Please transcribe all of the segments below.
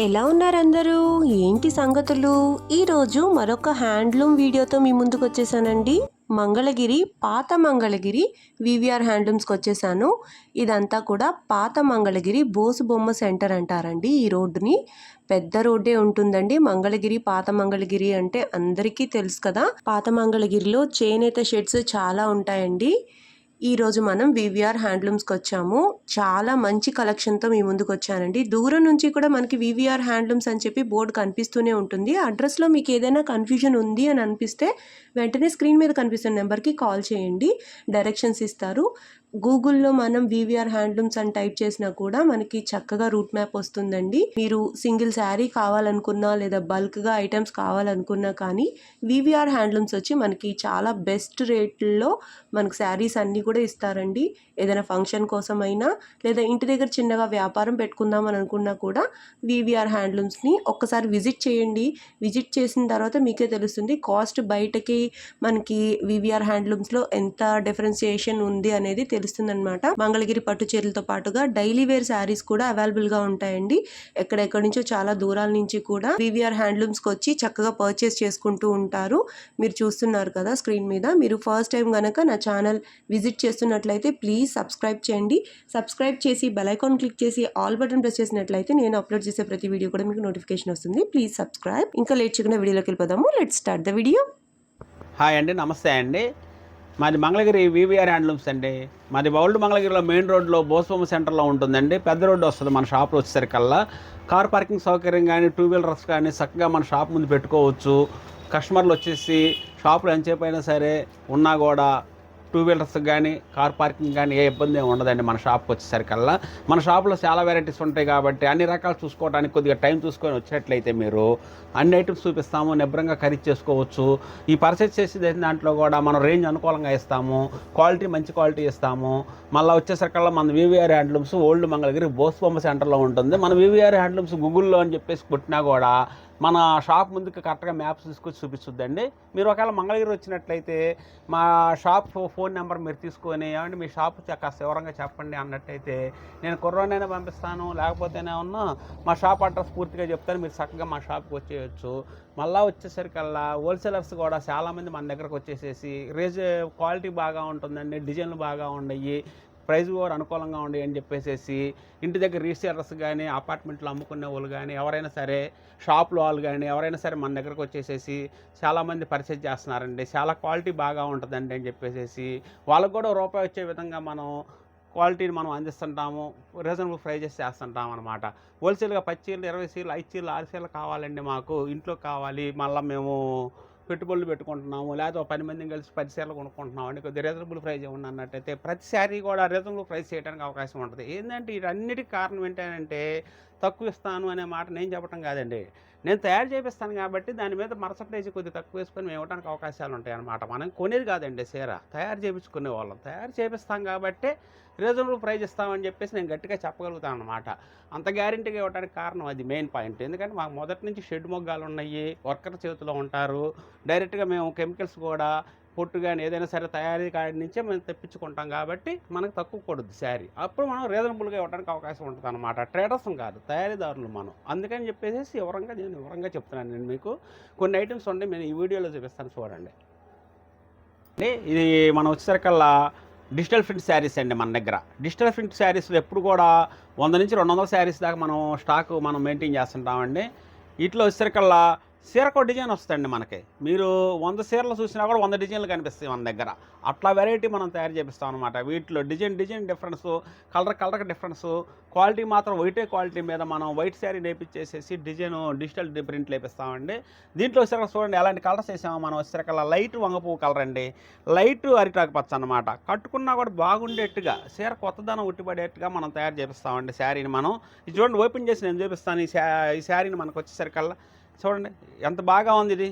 ఎలా ఉన్నారందరూ? ఏంటి సంగతులు? ఈరోజు మరొక హ్యాండ్లూమ్ వీడియోతో మీ ముందుకు వచ్చేసానండి. మంగళగిరి, పాత మంగళగిరి వివిఆర్ హ్యాండ్లూమ్స్కి వచ్చేసాను. ఇదంతా కూడా పాత మంగళగిరి బోసు బొమ్మ సెంటర్ అంటారండి. ఈ రోడ్డుని పెద్ద రోడ్డే ఉంటుందండి. మంగళగిరి, పాత మంగళగిరి అంటే అందరికీ తెలుసు కదా. పాత మంగళగిరిలో చేనేత షెడ్స్ చాలా ఉంటాయండి. ఈరోజు మనం వివిఆర్ హ్యాండ్లూమ్స్కి వచ్చాము. చాలా మంచి కలెక్షన్తో మీ ముందుకు వచ్చానండి. దూరం నుంచి కూడా మనకి వివిఆర్ హ్యాండ్లూమ్స్ అని చెప్పి బోర్డు కనిపిస్తూనే ఉంటుంది. అడ్రస్లో మీకు ఏదైనా కన్ఫ్యూజన్ ఉంది అని అనిపిస్తే వెంటనే స్క్రీన్ మీద కనిపిస్తున్న నెంబర్కి కాల్ చేయండి, డైరెక్షన్స్ ఇస్తారు. గూగుల్లో మనం వివిఆర్ హ్యాండ్లూమ్స్ అని టైప్ చేసినా కూడా మనకి చక్కగా రూట్ మ్యాప్ వస్తుందండి. మీరు సింగిల్ శారీ కావాలనుకున్నా లేదా బల్క్గా ఐటమ్స్ కావాలనుకున్నా కానీ వివిఆర్ హ్యాండ్లూమ్స్ వచ్చి మనకి చాలా బెస్ట్ రేట్లలో మనకు శారీస్ అన్నీ కూడా ఇస్తారండి. ఏదైనా ఫంక్షన్ కోసమైనా లేదా ఇంటి దగ్గర చిన్నగా వ్యాపారం పెట్టుకుందామని అనుకున్నా కూడా వివిఆర్ హ్యాండ్లూమ్స్ని ఒక్కసారి విజిట్ చేయండి. విజిట్ చేసిన తర్వాత మీకే తెలుస్తుంది కాస్ట్ బయటకి మనకి వివిఆర్ హ్యాండ్లూమ్స్లో ఎంత డిఫరెన్సియేషన్ ఉంది అనేది తెలుస్తుంది అనమాట. మంగళగిరి పట్టు చీరలతో పాటుగా డైలీ వేర్ శారీస్ కూడా అవైలబుల్గా ఉంటాయండి. ఎక్కడెక్కడి నుంచో చాలా దూరాల నుంచి కూడా వివిఆర్ హ్యాండ్లూమ్స్కి వచ్చి చక్కగా పర్చేస్ చేసుకుంటూ ఉంటారు. మీరు చూస్తున్నారు కదా స్క్రీన్ మీద. మీరు ఫస్ట్ టైం కనుక నా ఛానల్ విజిట్ చేస్తున్నట్లయితే ప్లీజ్ సబ్స్క్రైబ్ చేయండి. సబ్స్క్రైబ్ చేసి బెల్ ఐకాన్ క్లిక్ చేసి ఆల్ బటన్ ప్రెస్ చేసినట్లయితే నేను అప్లోడ్ చేసే ప్రతి వీడియో కూడా మీకు నోటిఫికేషన్ వస్తుంది. Please subscribe. ఇంకా లేట్ చేయకుండా వీడియోలోకి వెళ్ళిపోదాము. Let's start the video. Hi అండి, నమస్తే అండి. మాది మంగళగిరి వివిఆర్ హ్యాండ్లూమ్స్ అండి. మాది ఓల్డ్ మంగళగిరిలో మెయిన్ రోడ్లో బోస్బొమ్మ సెంటర్లో ఉంటుందండి. పెద్ద రోడ్డు వస్తుంది మన షాప్లో వచ్చేసరికల్లా. కార్ పార్కింగ్ సౌకర్యం కానీ టూ వీలర్స్ కానీ చక్కగా మన షాప్ ముందు పెట్టుకోవచ్చు. కస్టమర్లు వచ్చేసి షాపులో ఎంతసేపు అయినా సరే ఉన్నా కూడా టూ వీలర్స్ కానీ కార్ పార్కింగ్ కానీ ఏ ఇబ్బంది ఉండదండి మన షాప్కి వచ్చేసరికల్లా. మన షాప్లో చాలా వెరైటీస్ ఉంటాయి కాబట్టి అన్ని రకాలు చూసుకోవడానికి కొద్దిగా టైం చూసుకొని వచ్చినట్లయితే మీరు అన్ని ఐటమ్స్ చూపిస్తాము. నిబ్రంగా ఖరీదు చేసుకోవచ్చు. ఈ పర్చేస్ చేసే దాంట్లో కూడా మనం రేంజ్ అనుకూలంగా ఇస్తాము. క్వాలిటీ మంచి క్వాలిటీ ఇస్తాము. మళ్ళీ వచ్చేసరికల్లా మన VVR handlooms old Mangalagiri Bose Bomma సెంటర్లో ఉంటుంది. మన వివిఆర్ హ్యాండ్లూమ్స్ గూగుల్లో అని చెప్పేసి కొట్టినా కూడా మన షాప్ ముందుకు కరెక్ట్గా మ్యాప్స్ తీసుకొచ్చి చూపిస్తుందండి. మీరు ఒకవేళ మంగళగిరి వచ్చినట్లయితే మా షాప్ ఫోన్ నెంబర్ మీరు తీసుకొని ఏమంటే మీ షాప్ కాస్త వివరంగా చెప్పండి అన్నట్టయితే నేను కుర్రోనైనా పంపిస్తాను, లేకపోతేనే ఉన్నా మా షాప్ అడ్రస్ పూర్తిగా చెప్తాను. మీరు చక్కగా మా షాప్కి వచ్చేయచ్చు. మళ్ళీ వచ్చేసరికల్లా హోల్సేలర్స్ కూడా చాలామంది మన దగ్గరకు వచ్చేసేసి క్వాలిటీ బాగా ఉంటుందండి, డిజైన్లు బాగా ఉన్నాయి, ప్రైస్ కూడా అనుకూలంగా ఉండి అని చెప్పేసి ఇంటి దగ్గర రీసేలర్స్ కానీ అపార్ట్మెంట్లో అమ్ముకునే వాళ్ళు కానీ ఎవరైనా సరే షాప్లో వాళ్ళు కానీ ఎవరైనా సరే మన దగ్గరకు వచ్చేసేసి చాలామంది పర్చేజ్ చేస్తున్నారండి. చాలా క్వాలిటీ బాగా ఉంటుందండి అని చెప్పేసి వాళ్ళకు కూడా రూపాయి వచ్చే విధంగా మనం క్వాలిటీని మనం అందిస్తుంటాము. రీజనబుల్ ప్రైజెస్ చేస్తుంటాం అనమాట. హోల్సేల్గా 10 చీరలు 20 చీరలు 5 చీరలు 6 చీరలు కావాలండి మాకు, ఇంట్లో కావాలి, మళ్ళీ మేము పెట్టుబడులు పెట్టుకుంటున్నాము, లేదా 10 మందిని కలిసి 10 చీరలు కొనుక్కుంటున్నాము అని కొద్దిగా రీజనబుల్ ప్రైజ్ ఏమన్నా అన్నట్టయితే ప్రతి శారీ కూడా రీజనబుల్ ప్రైస్ చేయడానికి అవకాశం ఉంటుంది. ఏంటంటే వీటన్నిటికీ కారణం ఏంటంటే తక్కువ ఇస్తాను అనే మాట నేను చెప్పడం కాదండి, నేను తయారు చేపిస్తాను కాబట్టి దాని మీద మర్సటైజ్ కొద్దిగా తక్కువ వేసుకొని మేము ఇవ్వడానికి అవకాశాలు ఉంటాయి అన్నమాట. మనం కొనేది కాదండి చీర, తయారు చేయించుకునే వాళ్ళం. తయారు చేపిస్తాం కాబట్టి రీజనబుల్ ప్రైజ్ ఇస్తామని చెప్పేసి నేను గట్టిగా చెప్పగలుగుతాను అనమాట. అంత గ్యారెంటీగా ఇవ్వడానికి కారణం అది మెయిన్ పాయింట్. ఎందుకంటే మాకు మొదటి నుంచి షెడ్ మొగ్గాలు ఉన్నాయి, వర్కర్ చేతిలో ఉంటారు. డైరెక్ట్గా మేము కెమికల్స్ కూడా పొట్టు కానీ ఏదైనా సరే తయారీ కాడి నుంచే మేము తెప్పించుకుంటాం కాబట్టి మనకు తక్కువ పడుద్ది శారీ. అప్పుడు మనం రీజనబుల్గా ఇవ్వడానికి అవకాశం ఉంటుంది అనమాట. ట్రేడర్స్ కాదు, తయారీదారులు మనం. అందుకని చెప్పేసి నేను వివరంగా చెప్తున్నాను. నేను మీకు కొన్ని ఐటమ్స్ ఉంటే నేను ఈ వీడియోలో చూపిస్తాను, చూడండి. ఇది మనం వచ్చేసరికల్లా డిజిటల్ ప్రింట్ శారీస్ అండి మన దగ్గర. డిజిటల్ ప్రింట్ శారీస్లో ఎప్పుడు కూడా 100 నుంచి 200 శారీస్ దాకా మనం స్టాక్ మనం మెయింటైన్ చేస్తుంటామండి. వీటిలో వచ్చేసరికల్లా చీరకు డిజైన్ వస్తుందండి మనకి. మీరు 100 చీరలు చూసినా కూడా 100 డిజైన్లు కనిపిస్తాయి మన దగ్గర. అట్లా వెరైటీ మనం తయారు చేపిస్తాం అనమాట. వీటిలో డిజైన్ డిఫరెన్సు, కలర్కి డిఫరెన్సు, క్వాలిటీ మాత్రం వైటే క్వాలిటీ మీద మనం వైట్ శారీ నేర్పించేసేసి డిజిటల్ ప్రింట్ లేపిస్తామండి. దీంట్లో వచ్చేసరికి చూడండి ఎలాంటి కలర్స్ వేసామో మనం. వచ్చేసరికల్లా లైట్ వంగపువ్వు కలర్ అండి, లైట్ అరిటాకు పచ్చ అనమాట. కట్టుకున్నా కూడా బాగుండేట్టుగా చీర కొత్తదనం ఉట్టిపడేట్టుగా మనం తయారు చేపిస్తామండి శారీని మనం. ఇది చూడండి, ఓపెన్ చేసి నేను చూపిస్తాను ఈ శారీని. మనకు వచ్చేసరికల్లా చూడండి ఎంత బాగా ఉంది. ఇది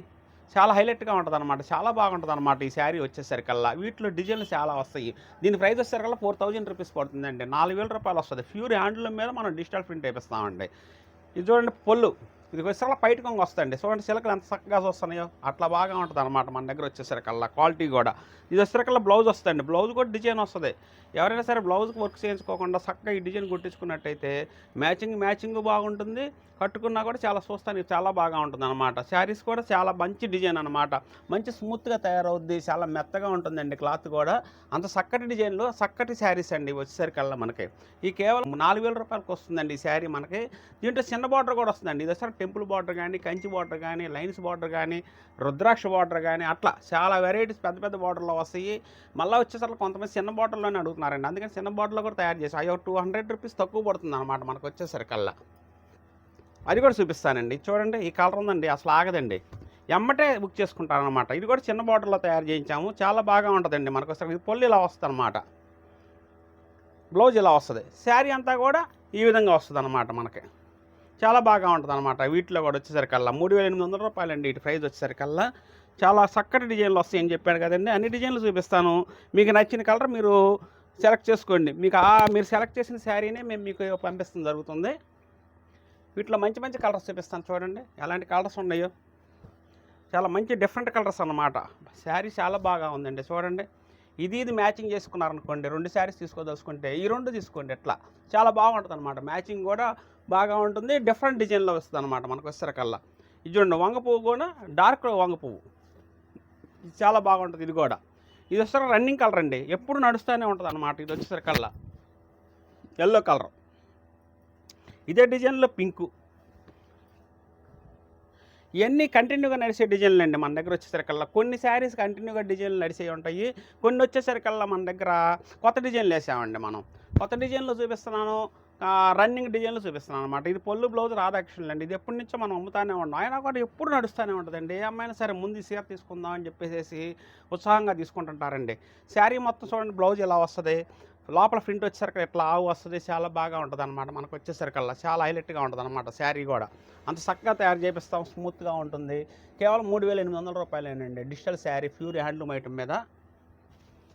చాలా హైలైట్గా ఉంటుంది అనమాట, చాలా బాగుంటుంది అనమాట ఈ శారీ వచ్చేసరికల్లా. వీటిలో డిజైన్లు చాలా వస్తాయి. దీని ప్రైస్ వచ్చేసరికల్లా 4000 రూపీస్ పడుతుందండి. 4000 రూపాయలు వస్తుంది. ప్యూర్ హ్యాండ్లూమ్ మీద మనం డిజిటల్ ప్రింట్ వేపిస్తామండి. ఇది చూడండి, ఇది వచ్చేసరికి బయట కొంగు వస్తాయండి. చూడండి చిలకలు ఎంత చక్కగా వస్తున్నాయో అట్లా బాగా ఉంటుంది అనమాట మన దగ్గర వచ్చేసరికల్లా. క్వాలిటీ కూడా ఇది వచ్చేసరికల్లా బ్లౌజ్ వస్తుందండి. బ్లౌజ్ కూడా డిజైన్ వస్తుంది. ఎవరైనా సరే బ్లౌజ్కి వర్క్ చేయించుకోకుండా చక్కగా ఈ డిజైన్ కుట్టించుకున్నట్టయితే మ్యాచింగ్ బాగుంటుంది. కట్టుకున్నా కూడా చాలా చూస్తానికి చాలా బాగా ఉంటుంది అనమాట. శారీస్ కూడా చాలా మంచి డిజైన్ అనమాట. మంచి స్మూత్గా తయారవుద్ది, చాలా మెత్తగా ఉంటుందండి క్లాత్ కూడా. అంత చక్కటి డిజైన్లో చక్కటి శారీస్ అండి వచ్చేసరికల్లా మనకి. ఈ కేవలం 4000 రూపాయలకి వస్తుందండి ఈ శారీ మనకి. దీంట్లో చిన్న బార్డర్ కూడా వస్తుందండి. ఇది వచ్చేసరికి టెంపుల్ బార్డర్ కానీ, కంచి బార్డర్ కానీ, లైన్స్ బార్డర్ కానీ, రుద్రాక్ష బార్డర్ కానీ, అట్లా చాలా వెరైటీస్ పెద్ద బార్డర్లో వస్తాయి. మళ్ళీ వచ్చేసరికి కొంతమంది చిన్న బార్డర్లోనే అడుగుతున్నారండి. అందుకని చిన్న బార్డర్లో కూడా తయారు చేసి అయ్యో 200 రూపీస్ తక్కువ పడుతుంది అనమాట మనకు వచ్చేసరికల్లా. అది కూడా చూపిస్తానండి. చూడండి ఈ కలర్ ఉందండి, అసలు ఆగదండి. ఎమ్మటే బుక్ చేసుకుంటారనమాట. ఇది కూడా చిన్న బార్డర్లో తయారు చేయించాము. చాలా బాగా ఉంటుందండి మనకు. ఇది పొల్లు ఇలా వస్తుంది అనమాట. బ్లౌజ్ ఇలా వస్తుంది. శారీ అంతా కూడా ఈ విధంగా వస్తుంది అనమాట మనకి. చాలా బాగా ఉంటుంది అనమాట. వీటిలో కూడా వచ్చేసరికల్లా 3800 రూపాయలండి వీటి ప్రైస్ వచ్చేసరికల్లా. చాలా చక్కటి డిజైన్లు వస్తాయని చెప్పాను కదండి. అన్ని డిజైన్లు చూపిస్తాను. మీకు నచ్చిన కలర్ మీరు సెలెక్ట్ చేసుకోండి. మీకు మీరు సెలెక్ట్ చేసిన శారీనే మేము మీకు పంపిస్తాం జరుగుతుంది. వీటిలో మంచి కలర్స్ చూపిస్తాను. చూడండి ఎలాంటి కలర్స్ ఉన్నాయో. చాలా మంచి డిఫరెంట్ కలర్స్ అన్నమాట. శారీ చాలా బాగా ఉందండి. చూడండి ఇది మ్యాచింగ్ చేసుకున్నారనుకోండి, 2 శారీస్ తీసుకోదలుచుకుంటే ఈ 2 తీసుకోండి. ఎట్లా చాలా బాగుంటుంది అనమాట. మ్యాచింగ్ కూడా బాగా ఉంటుంది. డిఫరెంట్ డిజైన్లో వస్తుంది అనమాట మనకు వచ్చేసరికల్లా. ఇది చూడండి వంగ పువ్వు కూడా డార్క్ వంగ పువ్వు. ఇది చాలా బాగుంటుంది. ఇది కూడా ఇది వచ్చేసరికి రన్నింగ్ కలర్ అండి. ఎప్పుడు నడుస్తూనే ఉంటుంది అనమాట. ఇది వచ్చేసరికల్లా ఎల్లో కలర్. ఇదే డిజైన్లో పింకు. ఇవన్నీ కంటిన్యూగా నడిచే డిజైన్లు అండి మన దగ్గర వచ్చేసరికల్లా. కొన్ని శారీస్ కంటిన్యూగా డిజైన్లు నడిచే ఉంటాయి. కొన్ని వచ్చేసరికల్లా మన దగ్గర కొత్త డిజైన్లు వేసామండి మనం. కొత్త డిజైన్లు చూపిస్తున్నాను, రన్నింగ్ డిజైన్లు చూపిస్తున్నాను అనమాట. ఇది పొల్లు బ్లౌజ్ రాధాకృష్ణులు అండి. ఇది ఎప్పటి నుంచో మనం అమ్ముతానే ఉన్నాం. అయినా కూడా ఎప్పుడు నడుస్తూనే ఉంటుందండి. ఏ అమ్మాయినా సరే ముందు చీర తీసుకుందాం అని చెప్పేసి ఉత్సాహంగా తీసుకుంటుంటారండి. శారీ మొత్తం చూడండి బ్లౌజ్ ఎలా వస్తుంది, లోపల ప్రింట్ వచ్చేసరికి ఎట్లా ఆవు వస్తుంది. చాలా బాగా ఉంటుంది అనమాట మనకు వచ్చేసరికల్లా. చాలా హైలైట్గా ఉంటుంది అనమాట శారీ కూడా. అంత చక్కగా తయారు చేపిస్తాం, స్మూత్గా ఉంటుంది. కేవలం 3800 రూపాయలేనండి digital sari, pure handloom item మీద.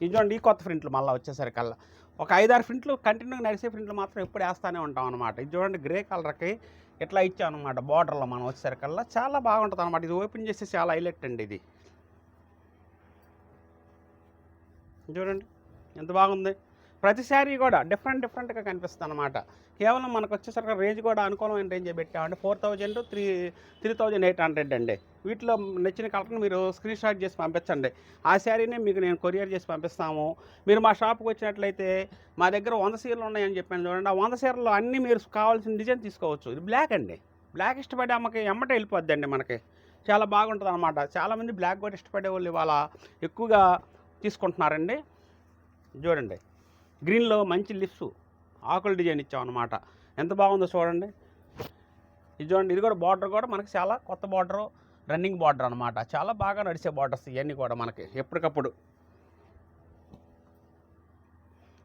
ఇది చూడండి ఈ కొత్త ప్రింట్లు మళ్ళీ వచ్చేసరికల్లా. ఒక 5-6 ప్రింట్లు కంటిన్యూగా నడిచే ప్రింట్లు మాత్రం ఎప్పుడు వేస్తూనే ఉంటాం అనమాట. ఇది చూడండి గ్రే కలర్కి ఇట్లా ఇచ్చాం అనమాట బార్డర్లో మనం వచ్చేసరికల్లా. చాలా బాగుంటుంది అనమాట. ఇది ఓపెన్ చేస్తే చాలా హైలైట్ అండి. ఇది చూడండి ఎంత బాగుంది. ప్రతి శారీ కూడా డిఫరెంట్గా కనిపిస్తుంది అనమాట. కేవలం మనకు వచ్చేసరికి రేంజ్ కూడా అనుకూలమైన రేంజ్ పెట్టామండి. 4000 to 3800 అండి. వీటిలో నచ్చిన కలర్ని మీరు స్క్రీన్ షాట్ చేసి పంపించండి. ఆ శారీనే మీకు నేను కొరియర్ చేసి పంపిస్తాము. మీరు మా షాప్కి వచ్చినట్లయితే మా దగ్గర 100 చీరలు ఉన్నాయని చెప్పాను చూడండి. ఆ 100 చీరల్లో అన్నీ మీరు కావాల్సిన డిజైన్ తీసుకోవచ్చు. ఇది బ్లాక్ అండి. బ్లాక్ ఇష్టపడే అమ్మకి ఎమ్మటే వెళ్ళిపోద్దండి మనకి. చాలా బాగుంటుంది అనమాట. చాలామంది బ్లాక్ కూడా ఇష్టపడే వాళ్ళు ఇవాళ ఎక్కువగా తీసుకుంటున్నారండి. చూడండి గ్రీన్లో మంచి లిప్స్ ఆకుల డిజైన్ ఇచ్చాం అనమాట. ఎంత బాగుందో చూడండి. ఇది చూడండి ఇది కూడా బార్డర్ కూడా మనకి చాలా కొత్త బార్డరు, రన్నింగ్ బార్డర్ అనమాట. చాలా బాగా నడిచే బార్డర్స్ ఇవన్నీ కూడా మనకి ఎప్పటికప్పుడు.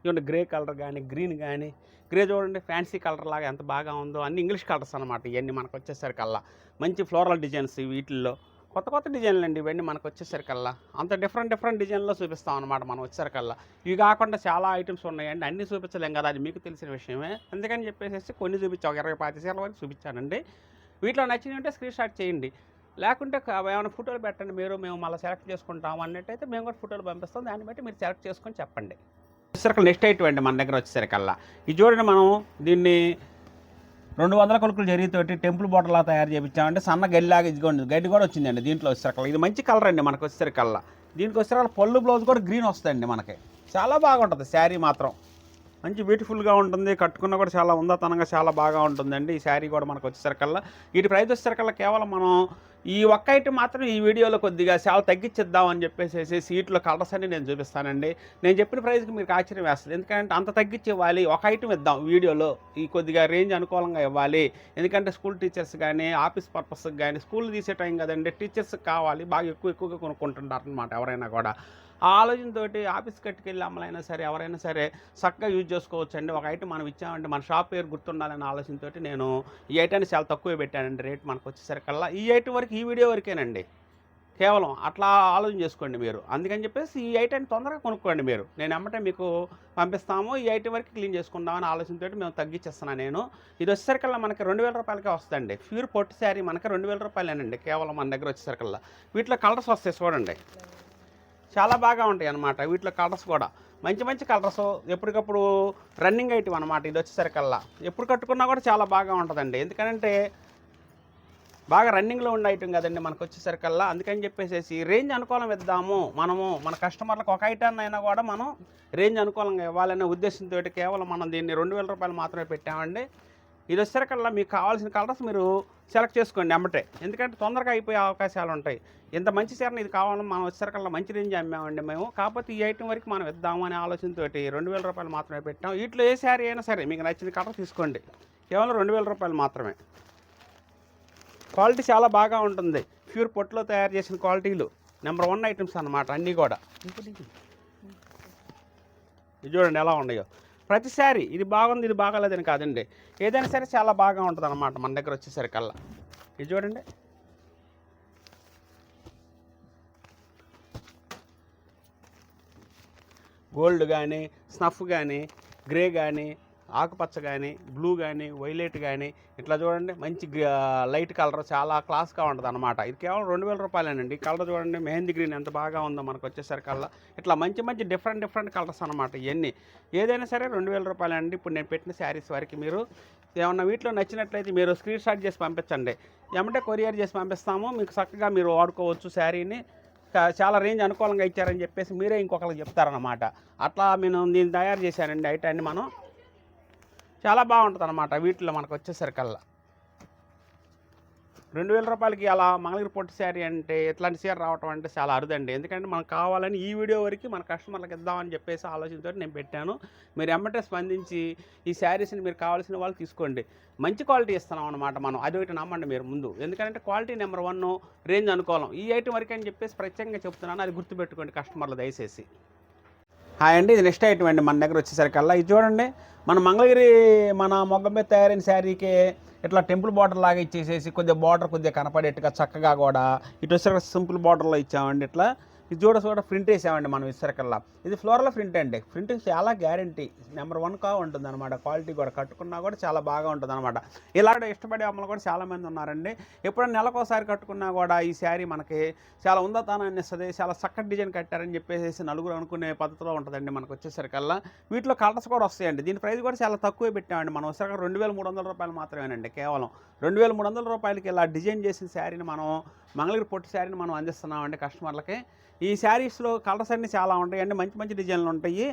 చూడండి గ్రే కలర్ కానీ, గ్రీన్ కానీ. గ్రే చూడండి ఫ్యాన్సీ కలర్ లాగా ఎంత బాగా ఉందో. అన్ని ఇంగ్లీష్ కలర్స్ అనమాట ఇవన్నీ మనకు వచ్చేసరికల్లా. మంచి ఫ్లోరల్ డిజైన్స్ వీటిల్లో కొత్త డిజైన్లు అండి ఇవన్నీ మనకు వచ్చేసరికల్లా. అంత డిఫరెంట్ డిజైన్లో చూపిస్తాం అనమాట మనం వచ్చేసరికల్లా. ఇవి కాకుండా చాలా ఐటమ్స్ ఉన్నాయండి. అన్నీ చూపించలేం కదా, అది మీకు తెలిసిన విషయమే. అందుకని చెప్పేసి కొన్ని చూపించాం, 20-25 చీరల వరకు చూపించానండి. వీటిలో నచ్చినవి ఉంటే స్క్రీన్ షాట్ చేయండి. లేకుంటే ఏమైనా ఫోటోలు పెట్టండి మేము మళ్ళీ సెలెక్ట్ చేసుకుంటాం అన్నట్టయితే మేము కూడా ఫోటోలు పంపిస్తాం. దాన్ని బట్టి మీరు సెలెక్ట్ చేసుకొని చెప్పండి. వచ్చేసరికి నెక్స్ట్ ఐటమ్ అండి మన దగ్గర వచ్చేసరికల్లా. ఇది చూడండి మనం దీన్ని 200 కొలుకులు జరిగితోటి టెంపుల్ బాటిల్లా తయారు చేయించామంటే సన్న గడ్డిలాగా. ఇదిగోండి గడ్డి కూడా వచ్చిందండి దీంట్లో వచ్చేసరికల్లా. ఇది మంచి కలర్ అండి మనకు వచ్చేసరికల్లా. దీనికి వచ్చేసరికి పళ్ళు బ్లౌజ్ కూడా గ్రీన్ వస్తుందండి మనకి. చాలా బాగుంటుంది శారీ మాత్రం. మంచి బ్యూటిఫుల్గా ఉంటుంది. కట్టుకున్న కూడా చాలా ఉందాతనంగా చాలా బాగా ఉంటుందండి ఈ శారీ కూడా మనకు వచ్చేసరికల్లా. వీటి ప్రైస్ వచ్చేసరికల్లా కేవలం మనం ఈ ఒక్క ఐటమ్ మాత్రం ఈ వీడియోలో కొద్దిగా చాలా తగ్గించిద్దాం అని చెప్పేసి సీట్లో కలర్స్ అన్ని నేను చూపిస్తానండి. నేను చెప్పిన ప్రైస్కి మీకు ఆశ్చర్యం వేస్తుంది. ఎందుకంటే అంత తగ్గించి ఇవ్వాలి, ఒక ఐటమ్ ఇద్దాం వీడియోలో. ఈ కొద్దిగా రేంజ్ అనుకూలంగా ఇవ్వాలి. ఎందుకంటే స్కూల్ టీచర్స్ కానీ, ఆఫీస్ పర్పస్కి కానీ, స్కూల్ తీసే టైం కదండి, టీచర్స్కి కావాలి. బాగా ఎక్కువగా కొనుక్కుంటుంటారు అనమాట ఎవరైనా కూడా. ఆ ఆలోచనతో ఆఫీస్ కట్టుకెళ్ళి అమ్మలైనా సరే ఎవరైనా సరే చక్కగా యూజ్ చేసుకోవచ్చు అండి. ఒక ఐటమ్ మనం ఇచ్చామంటే మన షాప్ పేరు గుర్తుండాలనే ఆలోచనతో నేను ఈ ఐటాన్ని చాలా తక్కువ పెట్టానండి రేట్ మనకు వచ్చేసరికల్లా. ఈ ఐటమ్ వరకు ఈ వీడియో వరకేనండి. కేవలం అట్లా ఆలోచన చేసుకోండి మీరు. అందుకని చెప్పేసి ఈ ఐటెం తొందరగా కొనుక్కోండి మీరు. నేను ఎమ్మటే మీకు పంపిస్తాము. ఈ ఐటెం వరకు క్లీన్ చేసుకుందామని ఆలోచనతోటి మేము తగ్గించేస్తున్నాను నేను. ఇది వచ్చేసరికల్లా మనకి 2000 రూపాయలకే వస్తుందండి. ప్యూర్ పొట్టి శారీ మనకి 2000 రూపాయలేనండి కేవలం మన దగ్గర వచ్చేసరికల్లా. వీటిలో కలర్స్ వస్తాయి చూడండి, చాలా బాగా ఉంటాయి అన్నమాట. వీటిలో కలర్స్ కూడా మంచి మంచి కలర్స్, ఎప్పటికప్పుడు రన్నింగ్ ఐటమ్ అనమాట. ఇది వచ్చేసరికల్లా ఎప్పుడు కట్టుకున్నా కూడా చాలా బాగా ఉంటుందండి. ఎందుకంటే బాగా రన్నింగ్లో ఉండే ఐటమ్ కదండి మనకు వచ్చేసరికల్లా. అందుకని చెప్పేసి రేంజ్ అనుకూలం ఇద్దాము మనము, మన కస్టమర్లకు ఒక ఐటమ్ అయినా కూడా మనం రేంజ్ అనుకూలంగా ఇవ్వాలనే ఉద్దేశంతో కేవలం మనం దీన్ని 2000 రూపాయలు మాత్రమే పెట్టామండి. ఇది వచ్చేసరికల్లా మీకు కావాల్సిన కలర్స్ మీరు సెలెక్ట్ చేసుకోండి అమ్మటే, ఎందుకంటే తొందరగా అయిపోయే అవకాశాలు ఉంటాయి. ఇంత మంచి చీరని ఇది కావాలని మనం వచ్చేసరికల్లా మంచి రేంజ్ అమ్మామండి మేము. కాకపోతే ఈ ఐటమ్ వరకు మనం ఇద్దాము అనే ఆలోచనతో 2000 రూపాయలు మాత్రమే పెట్టాం. వీటిలో ఏ శారీ అయినా సరే మీకు నచ్చిన కలర్ తీసుకోండి, కేవలం 2000 రూపాయలు మాత్రమే. క్వాలిటీ చాలా బాగా ఉంటుంది. ప్యూర్ పొట్టులో తయారు చేసిన క్వాలిటీలు నెంబర్ 1 ఐటమ్స్ అన్నమాట అన్నీ కూడా. ఇది చూడండి ఎలా ఉన్నాయో. ప్రతి శారీ ఇది బాగుంది ఇది బాగాలేదని కాదండి, ఏదైనా సరే చాలా బాగా ఉంటుంది అన్నమాట మన దగ్గర వచ్చేసరికల్లా. ఇది చూడండి, గోల్డ్ కానీ, స్నఫ్ కానీ, గ్రే కానీ, ఆకుపచ్చ కానీ, బ్లూ కానీ, వైలెట్ కానీ, ఇట్లా చూడండి మంచి లైట్ కలర్ చాలా క్లాస్గా ఉంటుంది అనమాట. ఇది కేవలం 2000 రూపాయలేనండి. ఈ కలర్ చూడండి, మెహందీ గ్రీన్ ఎంత బాగా ఉందో మనకు వచ్చేసరికల్లా. ఇట్లా మంచి మంచి డిఫరెంట్ కలర్స్ అనమాట. ఇవన్నీ ఏదైనా సరే 2000 రూపాయలండి. ఇప్పుడు నేను పెట్టిన శారీస్ వరకు మీరు ఏమన్నా వీటిలో నచ్చినట్లయితే మీరు స్క్రీన్ షాట్ చేసి పంపించండి, ఏమంటే కొరియర్ చేసి పంపిస్తాము. మీకు చక్కగా మీరు వాడుకోవచ్చు శారీని. చాలా రేంజ్ అనుకూలంగా ఇచ్చారని చెప్పేసి మీరే ఇంకొకరికి చెప్తారనమాట. అట్లా నేను దీన్ని తయారు చేశానండి ఐటాన్ని. మనం చాలా బాగుంటుంది అనమాట. వీటిలో మనకు వచ్చేసరికల్లా 2000 రూపాయలకి అలా మంగళగిరి పొట్టి శారీ అంటే ఇట్లాంటి చీర రావటం అంటే చాలా అరుదండి. ఎందుకంటే మనకు కావాలని ఈ వీడియో వరకు మన కస్టమర్లకు ఇద్దామని చెప్పేసి ఆలోచనతో నేను పెట్టాను. మీరు ఎమ్మటే స్పందించి ఈ శారీస్ని మీరు కావాల్సిన వాళ్ళు తీసుకోండి. మంచి క్వాలిటీ ఇస్తున్నాం అనమాట మనం, అది ఒకటి నమ్మండి మీరు ముందు. ఎందుకంటే క్వాలిటీ నెంబర్ 1, రేంజ్ అనుకూలం. ఈ ఐటమ్ వరకు అని చెప్పేసి ప్రత్యేకంగా చెప్తున్నాను, అది గుర్తుపెట్టుకోండి కస్టమర్లు దయచేసి. హాయ్ అండి, ఇది నెక్స్ట్ ఐటమ్ అండి మన దగ్గర వచ్చేసరికల్లా. ఇది చూడండి, మన మంగళగిరి మన మొగ్గ మీద తయారైన శారీకి ఇట్లా టెంపుల్ బార్డర్ లాగా ఇచ్చేసేసి కొద్దిగా బార్డర్ కొద్దిగా కనపడేట్టుగా చక్కగా కూడా ఇటు వచ్చేసరికి సింపుల్ బార్డర్లో ఇచ్చామండి. ఇట్లా ఇది చూడ ప్రింట్ వేసామండి మనం ఇసరికల్లా. ఇది ఫ్లోరల్ ప్రింట్ అండి. ప్రింట్ చాలా గ్యారంటీ నెంబర్ 1గా ఉంటుంది అనమాట. క్వాలిటీ కూడా కట్టుకున్నా కూడా చాలా బాగా ఉంటుంది అనమాట. ఇలాగ ఇష్టపడే అమ్మలు కూడా చాలామంది ఉన్నారండి. ఎప్పుడైనా నెలకోసారి కట్టుకున్నా కూడా ఈ శారీ మనకి చాలా ఉందతానాన్ని ఇస్తుంది, చాలా చక్కటి డిజైన్ కట్టారని చెప్పేసి నలుగురు అనుకునే పద్ధతిలో ఉంటుందండి మనకు వచ్చేసరికల్లా. వీటిలో కలర్స్ కూడా వస్తాయండి. దీని ప్రైస్ కూడా చాలా తక్కువే పెట్టామండి మనం. వచ్చేసరికి 2300 రూపాయలు మాత్రమేనండి. కేవలం 2300 రూపాయలకి ఇలా డిజైన్ చేసిన శారీని మనం, మంగళగిరి పొట్టి శారీని మనం అందిస్తున్నామండి కస్టమర్లకి. ఈ శారీస్లో కలర్స్ అన్నీ చాలా ఉంటాయండి, మంచి మంచి డిజైన్లు ఉంటాయి.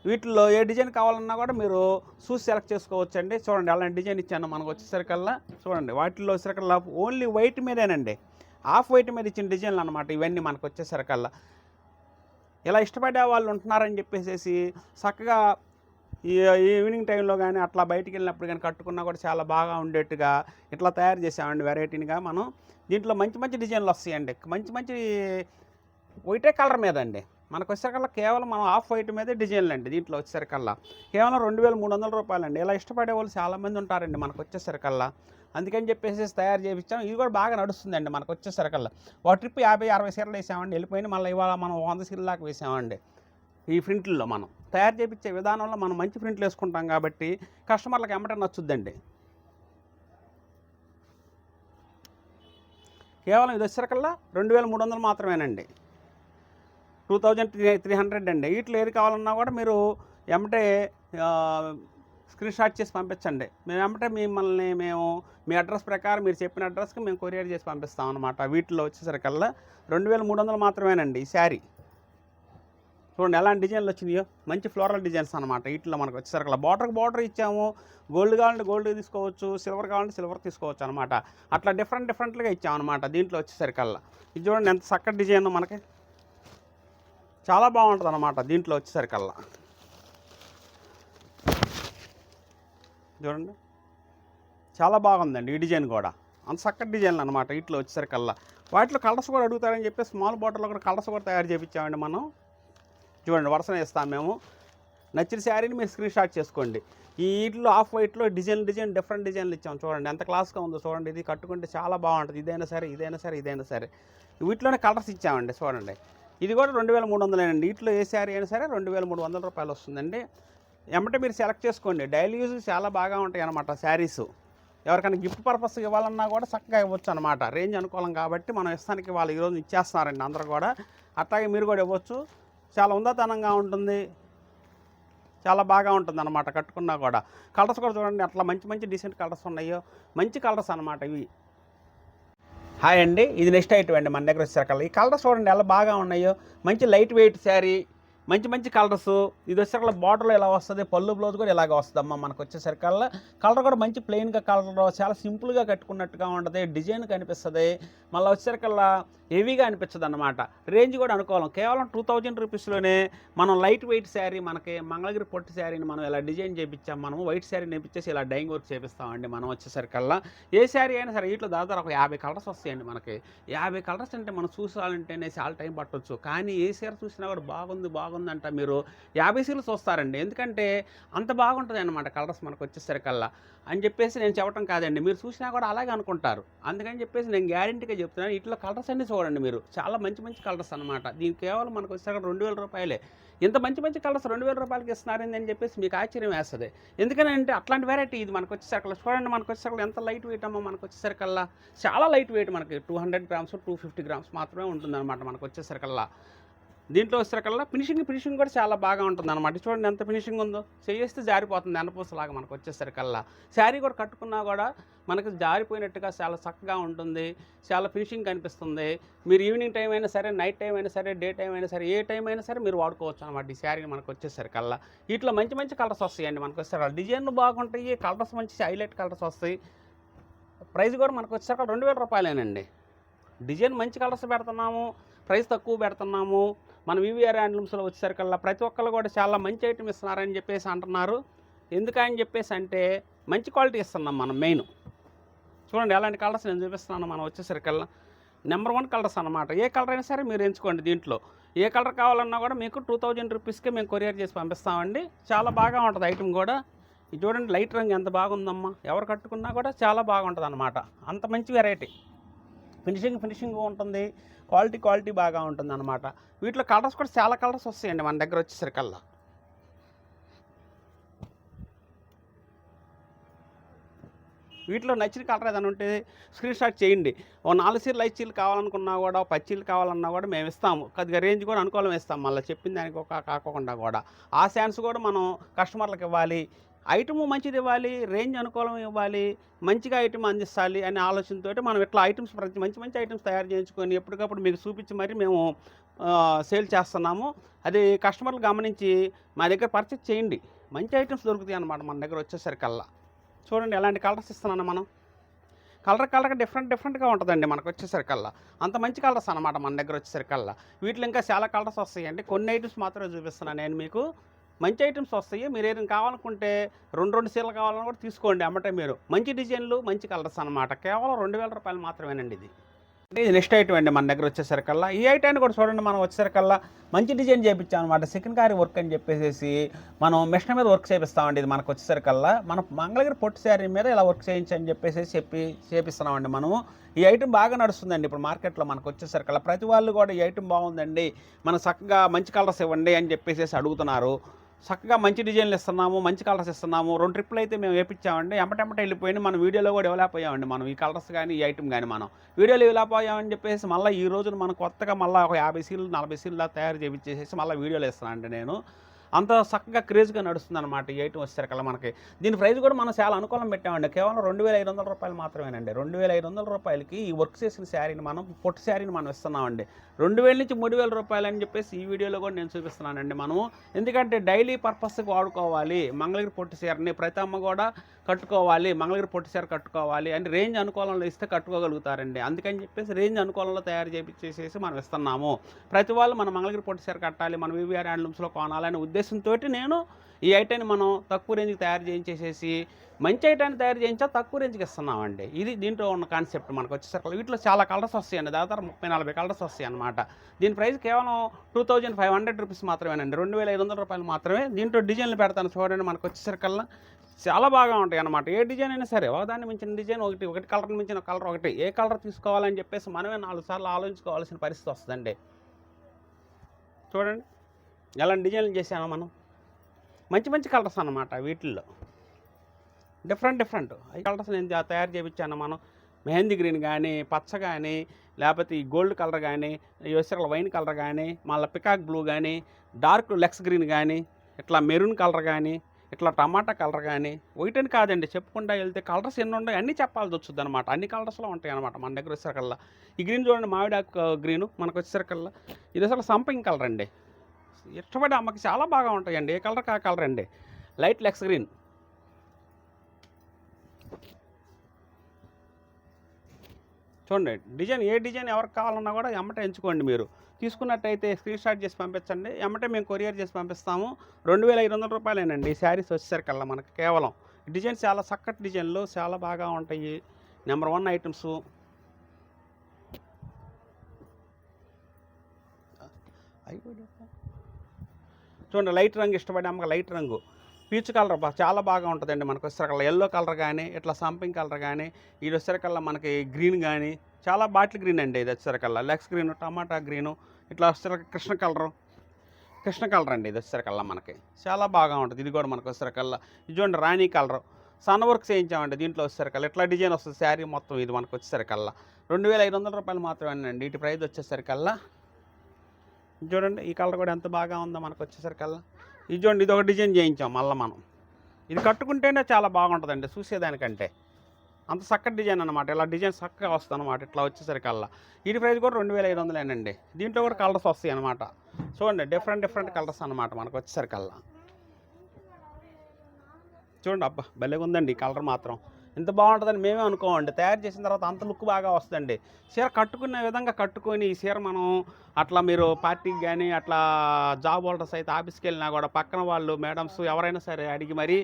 వీటిల్లో ఏ డిజైన్ కావాలన్నా కూడా మీరు చూసి సెలెక్ట్ చేసుకోవచ్చు అండి. చూడండి అలాంటి డిజైన్ ఇచ్చాను మనకు వచ్చేసరికల్లా. చూడండి వాటిల్లో వచ్చేసరికల్లా ఓన్లీ వైట్ మీదేనండి, ఆఫ్ వైట్ మీద ఇచ్చిన డిజైన్లు అనమాట ఇవన్నీ మనకు వచ్చేసరికల్లా. ఇలా ఇష్టపడే వాళ్ళు ఉంటున్నారని చెప్పేసి చక్కగా ఈ ఈవినింగ్ టైంలో కానీ అట్లా బయటికి వెళ్ళినప్పుడు కానీ కట్టుకున్నా కూడా చాలా బాగా ఉండేట్టుగా ఇట్లా తయారు చేసామండి వెరైటీగా మనం. దీంట్లో మంచి మంచి డిజైన్లు వస్తాయండి, మంచి మంచి వైటే కలర్ మీద అండి మనకు వచ్చేసరికల్లా. కేవలం మనం ఆఫ్ వైట్ మీదే డిజైన్లు అండి దీంట్లో వచ్చేసరికల్లా. కేవలం 2300 రూపాయలండి. ఇలా ఇష్టపడే వాళ్ళు చాలామంది ఉంటారండి మనకు వచ్చేసరికల్లా. అందుకని చెప్పేసి తయారు చేయించాం. ఇది కూడా బాగా నడుస్తుందండి మనకు వచ్చేసరికల్లా. ఒక ట్రిప్ 50-60 సీరలు వేసామండి, వెళ్ళిపోయిన మళ్ళీ ఇవాళ మనం 100 సీరల దాకా వేసామండి. ఈ ప్రింట్లో మనం తయారు చేయించే విధానంలో మనం మంచి ప్రింట్లు వేసుకుంటాం కాబట్టి కస్టమర్లకు ఎమ్మటే నచ్చుద్దండి. కేవలం ఇది వచ్చేసరికల్లా 2300 మాత్రమేనండి. 2300 అండి. వీటిలో ఏది కావాలన్నా కూడా మీరు ఎమ్మటే స్క్రీన్ షాట్ చేసి పంపించండి. మేము ఎమ్మటే మిమ్మల్ని మీ అడ్రస్ ప్రకారం మీరు చెప్పిన అడ్రస్కి మేము కొరియర్ చేసి పంపిస్తాం అనమాట. వీటిలో వచ్చేసరికల్లా 2300 మాత్రమేనండి ఈ శారీ. చూడండి ఎలాంటి డిజైన్లు వచ్చినాయో, మంచి ఫ్లోరల్ డిజైన్స్ అనమాట. వీటిలో మనకు వచ్చేసరికి బార్డర్ ఇచ్చాము. గోల్డ్ కావాలంటే గోల్డ్ తీసుకోవచ్చు, సిల్వర్ కావాలంటే సిల్వర్ తీసుకోవచ్చు అనమాట. అట్లా డిఫరెంట్గా ఇచ్చాము అనమాట దీంట్లో వచ్చేసరికల్లా. ఇది చూడండి ఎంత చక్కటి డిజైన్ మనకి, చాలా బాగుంటుంది అనమాట దీంట్లో వచ్చేసరికల్లా. చూడండి చాలా బాగుందండి ఈ డిజైన్ కూడా, అంత చక్కటి డిజైన్లు అనమాట వీటిలో వచ్చేసరికల్లా. వాటిలో కలర్స్ కూడా అడుగుతారని చెప్పి స్మాల్ బార్డర్లో కూడా కలర్స్ కూడా తయారు చేయించామండి మనం. చూడండి వరుసనే ఇస్తాం మేము. నచ్చిన శారీని మీరు స్క్రీన్ షాట్ చేసుకోండి. ఈ వీటిలో ఆఫ్ వైట్లో డిజైన్ డిఫరెంట్ డిజైన్లు ఇచ్చాం చూడండి, ఎంత క్లాస్గా ఉందో చూడండి. ఇది కట్టుకుంటే చాలా బాగుంటుంది. ఇదైనా సరే వీటిలోనే కలర్స్ ఇచ్చామండి చూడండి. ఇది కూడా 2300 అండి. వీటిలో ఏ శారీ అయినా సరే 2300 రూపాయలు వస్తుందండి. ఏమంటే మీరు సెలెక్ట్ చేసుకోండి. డైలీ యూజ్ చాలా బాగా ఉంటాయి అన్నమాట శారీస్. ఎవరికైనా గిఫ్ట్ పర్పస్ ఇవ్వాలన్నా కూడా చక్కగా ఇవ్వచ్చు అనమాట. రేంజ్ అనుకూలం కాబట్టి మనం ఇస్తానికి వాళ్ళు ఈరోజు ఇచ్చేస్తున్నారండి అందరూ కూడా. అట్లాగే మీరు కూడా ఇవ్వచ్చు. చాలా ఉందాతనంగా ఉంటుంది, చాలా బాగా ఉంటుంది అనమాట కట్టుకున్నా కూడా. కలర్స్ కూడా చూడండి అట్లా మంచి డీసెంట్ కలర్స్ ఉన్నాయో, మంచి కలర్స్ అనమాట ఇవి. హాయ్ అండి, ఇది నెక్స్ట్ ఐటమ్ అండి మన దగ్గర వచ్చేసరికల్లా. ఈ కలర్స్ చూడండి ఎలా బాగా ఉన్నాయో, మంచి లైట్ వెయిట్ శారీ, మంచి కలర్స్. ఇది వచ్చేసరికల్లా బార్డర్లో ఎలా వస్తుంది, పళ్ళు బ్లౌజ్ కూడా ఇలాగ వస్తుందమ్మా మనకు వచ్చేసరికల్లా. కలర్ కూడా మంచి ప్లెయిన్గా కలర్, చాలా సింపుల్గా కట్టుకున్నట్టుగా ఉంటుంది. డిజైన్ కనిపిస్తుంది, మళ్ళీ వచ్చేసరికల్లా హెవీగా అనిపించదు అన్నమాట. రేంజ్ కూడా అనుకోవాలి. కేవలం 2000 రూపీస్లోనే మనం లైట్ వెయిట్ శారీ, మనకి మంగళగిరి పొట్టి శారీని మనం ఇలా డిజైన్ చేయించాం. మనము వైట్ శారీ నేర్పించేసి ఇలా డైయింగ్ వర్క్ చేపిస్తామండి మనం వచ్చేసరికల్లా. ఏ శారీ అయినా సరే వీటిలో దాదాపు ఒక 50 కలర్స్ వస్తాయండి మనకి. 50 కలర్స్ అంటే మనం చూసాలంటేనే చాలా టైం పట్టవచ్చు. కానీ ఏ చీర చూసినా కూడా బాగుందంట మీరు 50 సీలు చూస్తారండి. ఎందుకంటే అంత బాగుంటుంది అన్నమాట కలర్స్ మనకు వచ్చేసరికల్లా అని చెప్పేసి నేను చెప్పడం కాదండి, మీరు చూసినా కూడా అలాగే అనుకుంటారు. అందుకని చెప్పేసి నేను గ్యారెంటీగా చెప్తున్నాను. ఇట్లా కలర్స్ అన్నీ చూడండి మీరు, చాలా మంచి కలర్స్ అనమాట. దీనికి కేవలం మనకు వచ్చేసరికి 2000 రూపాయలే. ఇంత మంచి కలర్స్ 2000 రూపాయలకి ఇస్తున్నారని అని చెప్పేసి మీకు ఆశ్చర్యం వేస్తుంది. ఎందుకంటే అట్లాంటి వెరైటీ ఇది మనకు వచ్చేసరికల్లా. చూడండి మనకు వచ్చేసరికి ఎంత లైట్ వెయిట్ అమ్మా మనకు వచ్చేసరికల్లా. చాలా లైట్ వెయిట్, మనకి 200 గ్రామ్స్ 250 గ్రామ్స్ మాత్రమే ఉంటుందన్నమాట మనకు వచ్చేసరికల్లా. దీంట్లో వచ్చేసరికల్లా ఫినిషింగ్ కూడా చాలా బాగా ఉంటుంది అనమాట. చూడండి ఎంత ఫినిషింగ్ ఉందో, చేస్తే జారిపోతుంది ఎన్నపూసలాగా మనకు వచ్చేసరికల్లా. శారీ కూడా కట్టుకున్నా కూడా మనకు జారిపోయినట్టుగా చాలా చక్కగా ఉంటుంది, చాలా ఫినిషింగ్ కనిపిస్తుంది. మీరు ఈవినింగ్ టైం అయినా సరే, నైట్ టైం అయినా సరే, డే టైం అయినా సరే, ఏ టైం అయినా సరే మీరు వాడుకోవచ్చు అనమాట ఈ శారీని మనకు వచ్చేసరికల్లా. వీటిలో మంచి కలర్స్ వస్తాయండి మనకు వచ్చేసరికి. డిజైన్లు బాగుంటాయి, కలర్స్ మంచి హైలైట్ కలర్స్ వస్తాయి. ప్రైస్ కూడా మనకు వచ్చేసరికి 2000 రూపాయలేనండి. డిజైన్ మంచి కలర్స్ పెడుతున్నాము, ప్రైస్ తక్కువ పెడుతున్నాము. మన వివిఆర్ హ్యాండ్లూమ్స్లో వచ్చేసరికల్లా ప్రతి ఒక్కళ్ళు కూడా చాలా మంచి ఐటమ్ ఇస్తున్నారని చెప్పేసి అంటున్నారు. ఎందుకని చెప్పేసి అంటే మంచి క్వాలిటీ ఇస్తున్నాం మనం. మెయిన్ చూడండి ఎలాంటి కలర్స్ నేను చూపిస్తున్నాను మనం వచ్చేసరికల్లా. నెంబర్ 1 కలర్స్ అనమాట. ఏ కలర్ అయినా సరే మీరు ఎంచుకోండి. దీంట్లో ఏ కలర్ కావాలన్నా కూడా మీకు 2000 రూపీస్కే మేము కొరియర్ చేసి పంపిస్తామండి. చాలా బాగా ఉంటుంది ఐటమ్ కూడా. ఇది చూడండి లైట్ రంగు ఎంత బాగుందమ్మా, ఎవరు కట్టుకున్నా కూడా చాలా బాగుంటుంది అనమాట. అంత మంచి వెరైటీ. ఫినిషింగ్ ఉంటుంది, క్వాలిటీ బాగా ఉంటుంది అనమాట. వీటిలో కలర్స్ కూడా చాలా కలర్స్ వస్తాయండి మన దగ్గర వచ్చేసరికల్లా. వీటిలో నచ్చిన కలర్ ఏదైనా ఉంటే స్క్రీన్ షాట్ చేయండి. ఓ 4 చీరలు 5 చీరలు కావాలనుకున్నా కూడా, 10 చీరలు కావాలన్నా కూడా మేము ఇస్తాము. కొద్దిగా రేంజ్ కూడా అనుకూలం ఇస్తాం. మళ్ళీ చెప్పిన దానికి ఒక కాకుండా కూడా ఆ ఛాన్స్ కూడా మనం కస్టమర్లకు ఇవ్వాలి. ఐటము మంచిది ఇవ్వాలి, రేంజ్ అనుకూలం ఇవ్వాలి, మంచిగా ఐటమ్ అందించాలి అనే ఆలోచనతో మనం ఇట్లా ఐటమ్స్ మంచి ఐటమ్స్ తయారు చేయించుకొని ఎప్పటికప్పుడు మీకు చూపించి మరి మేము సేల్ చేస్తున్నాము. అది కస్టమర్లు గమనించి మా దగ్గర పర్చేస్ చేయండి. మంచి ఐటమ్స్ దొరుకుతాయి అన్నమాట మన దగ్గర వచ్చేసరికల్లా. చూడండి ఎలాంటి కలర్స్ ఇస్తున్నాను మనం. కలర్ డిఫరెంట్గా ఉంటుందండి మనకు వచ్చేసరికల్లా. అంత మంచి కలర్స్ అనమాట మన దగ్గర వచ్చేసరికల్లా. వీటిలో ఇంకా చాలా కలర్స్ వస్తాయండి. కొన్ని ఐటమ్స్ మాత్రమే చూపిస్తున్నాను నేను మీకు. మంచి ఐటమ్స్ వస్తాయి. మీరు ఏదైనా కావాలనుకుంటే 2 చీరలు కావాలని కూడా తీసుకోండి అమ్మటే మీరు. మంచి డిజైన్లు, మంచి కలర్స్ అనమాట. కేవలం 2000 రూపాయలు మాత్రమేనండి ఇది. ఇది నెక్స్ట్ ఐటమ్ అండి మన దగ్గర వచ్చేసరికల్లా. ఈ ఐటాన్ని కూడా చూడండి మనం వచ్చేసరికల్లా మంచి డిజైన్ చేయించాం అనమాట. సెకండ్ వర్క్ అని చెప్పేసి మనం మిషన్ మీద వర్క్ చేపిస్తామండి. ఇది మనకు వచ్చేసరికల్లా మన మంగళగిరి పొట్టి శారీ మీద ఇలా వర్క్ చేయించని చెప్పేసి చేపిస్తున్నామండి మనము. ఈ ఐటమ్ బాగా నడుస్తుందండి ఇప్పుడు మార్కెట్లో మనకు వచ్చేసరికల్లా. ప్రతి వాళ్ళు కూడా ఈ ఐటమ్ బాగుందండి, మనం చక్కగా మంచి కలర్స్ ఇవ్వండి అని చెప్పేసి అడుగుతున్నారు. చక్కగా మంచి డిజైన్లు ఇస్తున్నాము, మంచి కలర్స్ ఇస్తున్నాము. 2 ట్రిప్లు అయితే మేము వేయించామండి. ఎమ్మటెమ్మట వెళ్ళిపోయింది. మనం వీడియోలో కూడా ఇవ్వలేకపోయామండి. మనం ఈ కలర్స్ కానీ ఈ ఐటమ్ కానీ మనం వీడియోలో ఇవ్వలేకపోయామని చెప్పేసి మళ్ళీ ఈ రోజున మనం కొత్తగా మళ్ళీ ఒక 50 సీలు 40 సీలు తయారు చేయించేసి మళ్ళీ వీడియోలో ఇస్తున్నాను అండి నేను. అంత చక్కగా క్రేజ్గా నడుస్తుంది అనమాట ఈ ఐటమ్ వచ్చేసరికల్లా మనకి. దీని ప్రైస్ కూడా మనం చాలా అనుకూలం పెట్టామండి. కేవలం 2500 రూపాయలు మాత్రమేనండి. 2500 రూపాయలకి ఈ వర్క్ చేసిన శారీని మనం, పొట్టి శారీని మనం ఇస్తున్నామండి. 2000 నుంచి 3000 రూపాయలు అని చెప్పేసి ఈ వీడియోలో కూడా నేను చూపిస్తున్నానండి మనము. ఎందుకంటే డైలీ పర్పస్కి వాడుకోవాలి మంగళగిరి పొట్టి శారీని. ప్రతి అమ్మ కూడా కట్టుకోవాలి, మంగళగిరి పొట్టి చీర కట్టుకోవాలి అని రేంజ్ అనుకూలంలో ఇస్తే కట్టుకోగలుగుతారండి. అందుకని చెప్పేసి రేంజ్ అనుకూలంలో తయారు చేసేసి మనం ఇస్తున్నాము. ప్రతి వాళ్ళు మన మంగళగిరి పొట్టి చీర కట్టాలి, మన వీవీఆర్ హ్యాండ్లూమ్స్లో కొనాలనే ఉద్దేశంతో నేను ఈ ఐటాన్ని మనం తక్కువ రేంజ్కి తయారు చేయించేసేసి మంచి ఐటాన్ని తయారు చేయించా తక్కువ రేంజ్కి ఇస్తున్నామండి. ఇది దీంట్లో ఉన్న కాన్సెప్ట్. మనకు వచ్చేసరికి వీటిలో చాలా కలర్స్ వస్తాయండి, దాదాపు 30-40 కలర్స్ వస్తాయి అన్నమాట. దీని ప్రైస్ కేవలం 2500 రూపీస్ మాత్రమేనండి, 2500 రూపాయలు మాత్రమే. దీంట్లో డిజైన్లు పెడతాను చూడండి. మనకు వచ్చేసరికల్లా చాలా బాగా ఉంటాయి అన్నమాట. ఏ డిజైన్ అయినా సరే ఒకదాన్ని మించిన డిజైన్ ఒకటి కలర్ మించిన కలర్ ఒకటి. ఏ కలర్ తీసుకోవాలని చెప్పేసి మనమే 4 సార్లు ఆలోచించుకోవాల్సిన పరిస్థితి వస్తుందండి. చూడండి ఎలాంటి డిజైన్లు చేసామో మనం, మంచి మంచి కలర్స్ అన్నమాట. వీటిల్లో డిఫరెంట్ ఈ కలర్స్ నేను తయారు చేయించాను. మనం మెహందీ గ్రీన్ కానీ, పచ్చ కానీ, లేకపోతే ఈ గోల్డ్ కలర్ కానీ, ఈ వచ్చేసరికి వైన్ కలర్ కానీ, మళ్ళీ పికాక్ బ్లూ కానీ, డార్క్ లెక్స్ గ్రీన్ కానీ, ఇట్లా మెరూన్ కలర్ కానీ, ఇట్లా టమాటా కలర్ కానీ, వైట్ అని కాదండి, చెప్పుకుంటా వెళ్తే కలర్స్ ఎన్ని ఉన్నాయి అన్నీ చెప్పాల్సి వచ్చింది అనమాట. అన్ని కలర్స్లో ఉంటాయి అనమాట మన దగ్గర వచ్చేసరికల్లా. ఈ గ్రీన్ చూడండి, మామిడాకు గ్రీను మనకు వచ్చేసరికల్లా. ఇది అసలు సంపింగ్ కలర్ అండి. ఇష్టపడి అమ్మకి చాలా బాగా ఉంటాయండి. ఏ కలర్ ఆ కలర్ అండి. లైట్ లెక్స్ గ్రీన్. చూడండి డిజైన్, ఏ డిజైన్ ఎవరికి కావాలన్నా కూడా ఎమ్మటే ఎంచుకోండి. మీరు తీసుకున్నట్టయితే స్క్రీన్ షాట్ చేసి పంపించండి, ఎమ్మటే మేము కొరియర్ చేసి పంపిస్తాము. 2500 రూపాయలేనండి ఈ శారీస్ వచ్చేసరికల్లా మనకి. కేవలం డిజైన్స్ చాలా చక్కటి డిజైన్లు, చాలా బాగా ఉంటాయి. Number 1 items. చూడండి లైట్ రంగు ఇష్టపడి అమ్మకి లైట్ రంగు, పీచ్ కలర్ చాలా బాగా ఉంటుందండి. మనకు వచ్చేసరికల్లా ఎల్లో కలర్ కానీ, ఇట్లా సంపింగ్ కలర్ కానీ, ఇది వచ్చేసరికల్లా మనకి గ్రీన్ కానీ, చాలా బాటిల్ గ్రీన్ అండి. ఇది వచ్చేసరికల్లా లెక్స్ గ్రీను, టమాటా గ్రీను, ఇట్లా వచ్చేసరికి కృష్ణ కలర్ అండి. ఇది వచ్చేసరికల్లా మనకి చాలా బాగా ఉంటుంది. ఇది కూడా మనకు వచ్చేసరికల్లా ఇది చూడండి రాణి కలర్, సన్ వర్క్ చేయించామండి దీంట్లో వచ్చేసరికల్లా. ఇట్లా డిజైన్ వస్తుంది శారీ మొత్తం. ఇది మనకు వచ్చేసరికల్లా 2500 రూపాయలు మాత్రమేనండి. వీటి ప్రైస్ వచ్చేసరికల్లా చూడండి ఈ కలర్ కూడా ఎంత బాగా ఉందో మనకు వచ్చేసరికల్లా. ఇది చూడండి, ఇది ఒక డిజైన్ చేయించాం మళ్ళీ మనం. ఇది కట్టుకుంటేనే చాలా బాగుంటుందండి చూసేదానికంటే. అంత చక్కటి డిజైన్ అనమాట. ఇలా డిజైన్ చక్కగా వస్తుంది అనమాట. ఇట్లా వచ్చేసరికల్లా వీటి ప్రైస్ కూడా 2500 దీంట్లో కూడా కలర్స్ వస్తాయి అనమాట. చూడండి డిఫరెంట్ కలర్స్ అనమాట మనకు వచ్చేసరికల్లా. చూడండి అబ్బా భలేగా ఉందండి ఈ కలర్ మాత్రం. ఎంత బాగుంటుందని మేమే అనుకోమండి. తయారు చేసిన తర్వాత అంత లుక్ బాగా వస్తుందండి. చీర కట్టుకునే విధంగా కట్టుకొని ఈ చీర మనం అట్లా మీరు పార్టీకి కానీ, అట్లా జాబ్ హోల్డర్స్ అయితే ఆఫీస్కి వెళ్ళినా కూడా పక్కన వాళ్ళు మేడమ్స్ ఎవరైనా సరే అడిగి మరీ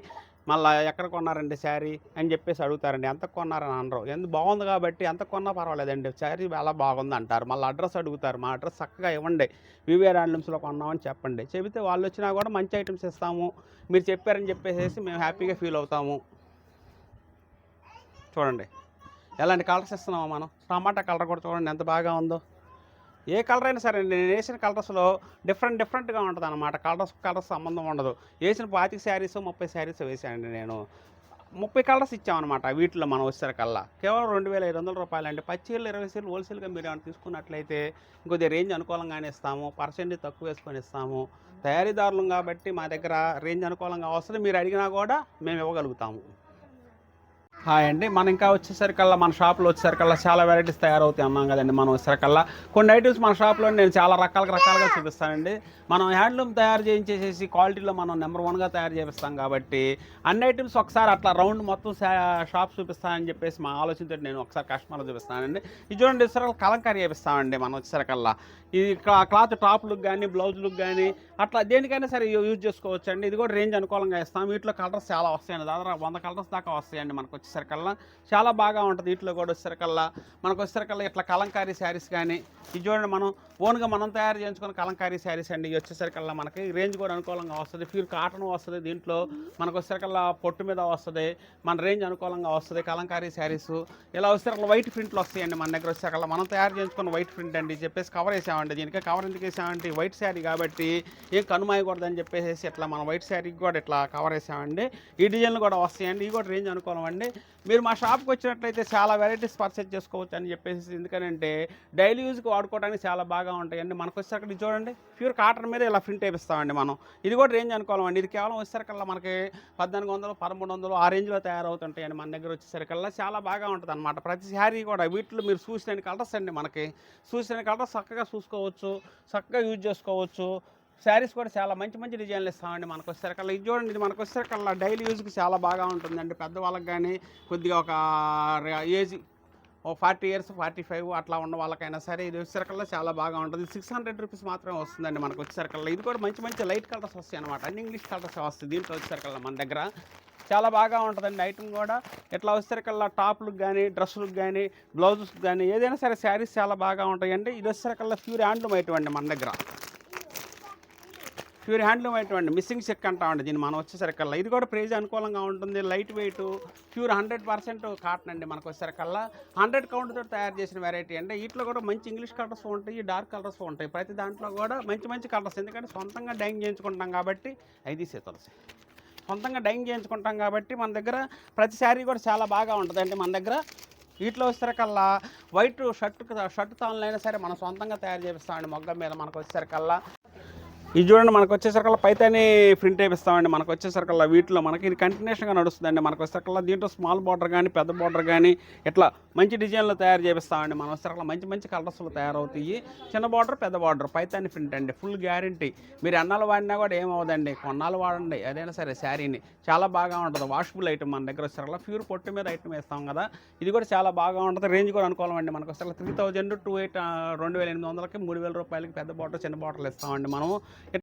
మళ్ళీ ఎక్కడ కొన్నారండి శారీ అని చెప్పేసి అడుగుతారండి. ఎంత కొన్నారని అనరు. ఎందుకు బాగుంది కాబట్టి ఎంత కొన్నా పర్వాలేదండి, శారీ చాలా బాగుంది అంటారు. మళ్ళీ అడ్రస్ అడుగుతారు. మా అడ్రస్ చక్కగా ఇవ్వండి, వీవీఆర్ హ్యాండ్లూమ్స్లో కొన్నామని చెప్పండి. చెబితే వాళ్ళు వచ్చినా కూడా మంచి ఐటమ్స్ ఇస్తాము. మీరు చెప్పారని చెప్పేసి మేము హ్యాపీగా ఫీల్ అవుతాము. చూడండి ఎలాంటి కలర్స్ ఇస్తున్నామో మనం. టమాటా కలర్ కూడా చూడండి ఎంత బాగా ఉందో. ఏ కలర్ అయినా సరే నేను వేసిన కలర్స్లో డిఫరెంట్గా ఉంటుంది అన్నమాట. కలర్స్ సంబంధం ఉండదు. వేసిన 25 శారీస్ 30 శారీస్ వేసానండి నేను. 30 కలర్స్ ఇచ్చామన్నమాట. వీటిలో మనం వచ్చేసరికల్లా కేవలం 2500 రూపాయలండి. 10 చీరలు 20 చీరలు హోల్సేల్గా మీరు ఏమైనా తీసుకున్నట్లయితే ఇంకొద్దిగా రేంజ్ అనుకూలంగానే ఇస్తాము. పర్సెంటేజ్ తక్కువ వేసుకొని ఇస్తాము. తయారీదారులు కాబట్టి మా దగ్గర రేంజ్ అనుకూలంగా వస్తుంది. మీరు అడిగినా కూడా మేము ఇవ్వగలుగుతాము. హాయ్ అండి. మనం ఇంకా వచ్చేసరికల్లా మన షాప్లో వచ్చేసరికల్లా చాలా వెరైటీస్ తయారవుతాయి అన్నాం కదండి. మనం వచ్చేసరికల్లా కొన్ని ఐటమ్స్ మన షాప్లో నేను చాలా రకాలుగా చూపిస్తానండి. మనం హ్యాండ్లూమ్ తయారు చేయించేసేసి క్వాలిటీలో మనం నెంబర్ 1గా తయారు చేపిస్తాం కాబట్టి అన్ని ఐటమ్స్ ఒకసారి అట్లా రౌండ్ మొత్తం షాప్ చూపిస్తానని చెప్పేసి మా ఆలోచనతో నేను ఒకసారి కస్టమర్లు చూపిస్తానండి. ఇది చూడండి వచ్చేసరికి కలంకారీ చేపిస్తామండి మనం వచ్చేసరికల్లా. ఇది క్లాత్ టాప్ లుక్ కానీ, బ్లౌజ్ లుక్ కానీ, అట్లా దేనికైనా సరే యూజ్ చేసుకోవచ్చు అండి. ఇది కూడా రేంజ్ అనుకూలంగా ఇస్తాం. వీటిలో కలర్స్ చాలా వస్తాయండి, దాదాపు 100 కలర్స్ దాకా వస్తాయండి మనకు వచ్చేసరికల్లా. చాలా బాగా ఉంటుంది. వీటిలో కూడా వచ్చేసరికల్లా మనకు వచ్చేసరికల్లా ఇట్లా కలంకారీ శారీస్ కానీ, ఇది చూడండి మనం ఓన్గా మనం తయారు చేయించుకున్న కలంకారీ శారీస్ అండి. ఇవి వచ్చేసరికల్లా మనకి రేంజ్ కూడా అనుకూలంగా వస్తుంది. ప్యూర్ కాటన్ వస్తుంది. దీంట్లో మనకు వచ్చేసరికల్లా పొట్టు మీద వస్తుంది. మన రేంజ్ అనుకూలంగా వస్తుంది. కలంకారీ శారీస్ ఇలా వచ్చేసరికల్లా వైట్ ప్రింట్లు వస్తాయండి మన దగ్గర వచ్చేసరికల్లా. మనం తయారు చేయించుకున్న వైట్ ప్రింట్ అండి చెప్పేసి కవర్ వేసామండి. దీనికి కవర్ ఎందుకు వేసామంటే వైట్ శారీ కాబట్టి ఏం కనుమాయకూడదని చెప్పేసి ఇట్లా మనం వైట్ శారీకి కూడా ఇట్లా కవర్ వేసామండి. ఈ డిజైన్లు కూడా వస్తాయండి. ఇవి కూడా రేంజ్ అనుకూలం అండి. మీరు మా షాప్కి వచ్చినట్లయితే చాలా వెరైటీస్ పర్చేజ్ చేసుకోవచ్చు అని చెప్పేసి. ఎందుకంటే డైలీ యూజ్కి వాడుకోవడానికి చాలా బాగా ఉంటాయండి. మనకు వచ్చేసరికి చూడండి ప్యూర్ కాటన్ మీద ఇలా ప్రింట్ వేపిస్తామండి మనం. ఇది కూడా రేంజ్ అనుకోవాలి అండి. ఇది కేవలం వచ్చేసరికల్లా మనకి 1400 1300 ఆ రేంజ్లో తయారవుతుంటాయండి మన దగ్గర వచ్చేసరికల్లా. చాలా బాగా ఉంటుంది అనమాట ప్రతి శారీ కూడా. వీటిలో మీరు చూసిన కలర్స్ అండి, మనకి చూసిన కలర్స్ చక్కగా చూసుకోవచ్చు, చక్కగా యూజ్ చేసుకోవచ్చు. శారీస్ కూడా చాలా మంచి మంచి డిజైన్లు ఇస్తామండి. మనకు వచ్చేసరికల్లా ఇది చూడండి, ఇది మనకు వచ్చేసరికల్లా డైలీ యూజ్కి చాలా బాగా ఉంటుందండి. పెద్దవాళ్ళకి కానీ కొద్దిగా ఒక ఏజ్ 40 ఇయర్స్ 45 అట్లా ఉన్న వాళ్ళకైనా సరే ఇది వచ్చేసరికల్లా చాలా బాగా ఉంటుంది. 600 రూపీస్ మాత్రమే వస్తుందండి మనకు వచ్చేసరికల్లా. ఇది కూడా మంచి మంచి లైట్ కలర్స్ వస్తాయి అనమాట, అన్ని ఇంగ్లీష్ కలర్స్ వస్తాయి దీంట్లో వచ్చేసరికల్లా. మన దగ్గర చాలా బాగా ఉంటుందండి ఐటమ్ కూడా. ఇట్లా వచ్చేసరికల్లా టాప్లకు కానీ డ్రెస్సులకు కానీ బ్లౌజెస్కి కానీ ఏదైనా సరే శారీస్ చాలా బాగా ఉంటాయండి. ఇది వచ్చేసరికల్లా ప్యూర్ హ్యాండ్లూమ్ ఐటమ్ అండి మన దగ్గర. Pure handloom item missing check అంటామండి దీన్ని మనం వచ్చేసరికల్లా. ఇది కూడా ప్రైజ్ అనుకూలంగా ఉంటుంది, లైట్ వెయిట్, ప్యూర్ 100% కాటన్ అండి మనకు వచ్చేసరికల్లా. 100 కౌంట్తో తయారు చేసిన వెరైటీ అండి. వీటిలో కూడా మంచి ఇంగ్లీష్ కలర్స్ ఉంటాయి, డార్క్ కలర్స్ ఉంటాయి. ప్రతి దాంట్లో కూడా మంచి మంచి కలర్స్, ఎందుకంటే సొంతంగా డైయింగ్ చేయించుకుంటాం కాబట్టి ఐదు తులసి సొంతంగా డైయింగ్ చేయించుకుంటాం కాబట్టి మన దగ్గర ప్రతి శారీ కూడా చాలా బాగా ఉంటుంది అండి మన దగ్గర. వీటిలో వచ్చేసరికల్లా వైట్ షర్ట్ తాళ్ళైనా సరే మనం సొంతంగా తయారు చేపిస్తామండి మొగ్గం మీద. మనకు వచ్చేసరికల్లా ఇది చూడండి, మనకు వచ్చేసరికల్లా పైతాని ప్రింట్ వేపిస్తామండి. మనకు వచ్చేసరికల్లా వీటిలో మనకి ఇది కంటిన్యూషన్గా నడుస్తుందండి. మనకు వచ్చేసరికల్లా దీంట్లో స్మాల్ బార్డర్ కానీ పెద్ద బార్డర్ కానీ ఇట్లా మంచి డిజైన్లో తయారు చేపిస్తామండి. మనం వచ్చేసరికల్లా మంచి మంచి కలర్స్లో తయారవుతాయి. చిన్న బార్డర్ పెద్ద బార్డర్ పైతాని ప్రింట్ అండి, ఫుల్ గ్యారంటీ. మీరు అన్నాలు వాడినా కూడా ఏమవుదండి, కొన్నాళ్ళు వాడండి ఏదైనా సరే శారీని. చాలా బాగా ఉంటుంది, వాషబుల్ ఐటమ్ మన దగ్గర వచ్చేసరికల్లా. ప్యూర్ పొట్టు మీద ఐటమ్ వేస్తాం కదా, ఇది కూడా చాలా బాగా ఉంటుంది. రేంజ్ కూడా అనుకూలం అండి. మనకు వచ్చేసరికల్లా 3000 2800 2800కి 3000 రూపాయలకి పెద్ద బార్డర్ చిన్న బార్డర్లు ఇస్తామండి మనము.